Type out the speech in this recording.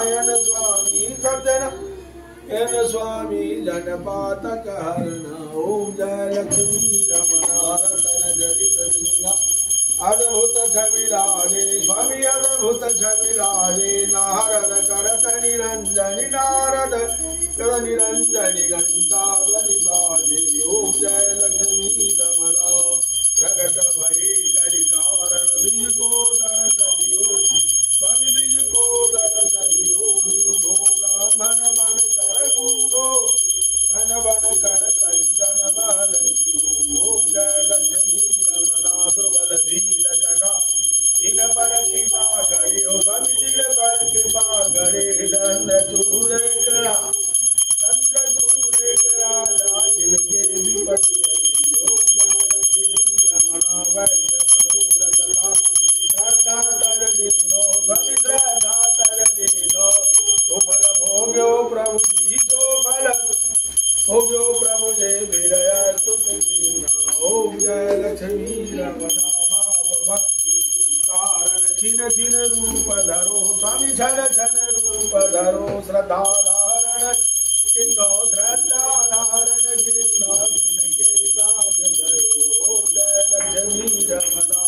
नारायण स्वामी सज्जन N स्वामी जनपातक हरण ओम जय लक्ष्मी रमण रतन जरित सिंह अद्भुत छवि राजे स्वामी अद्भुत छवि राजे नारद करत निरंजनी नारद कर निरंजनी घंटा ध्वनि बाजे ओम जय लक्ष्मी रमण प्रगट भई करि कारण बीज को दर्शनियो स्वामी बीज को दर्शनियो बूढ़ो ब्राह्मण बन कर बूढ़ो बन बन कर कंचन बहलियो ओम जय लक्ष्मी रमण दुर्बल भील जगा जिन पर कृपा करे ओ स्वामी जिन पर कृपा करे दंड चूरे करा चंद्र चूरे करा जिनके विपत्ति ओम जय लक्ष्मी रमण वैद्य मनोरथता श्रद्धा तर दीनो स्वामी श्रद्धा तर दीनो सुफल भोग्यो प्रभु जो फल भोग्यो प्रभु जय विरय सुख ओम जय लक्ष्मी रमण भाव कारण छिन छिन रूप धरो स्वामी छन छन रूप धरो श्रद्धा धारण किन्नो श्रद्धा धारण किन्नो जिनके साथ भयो ओम जय लक्ष्मी रमण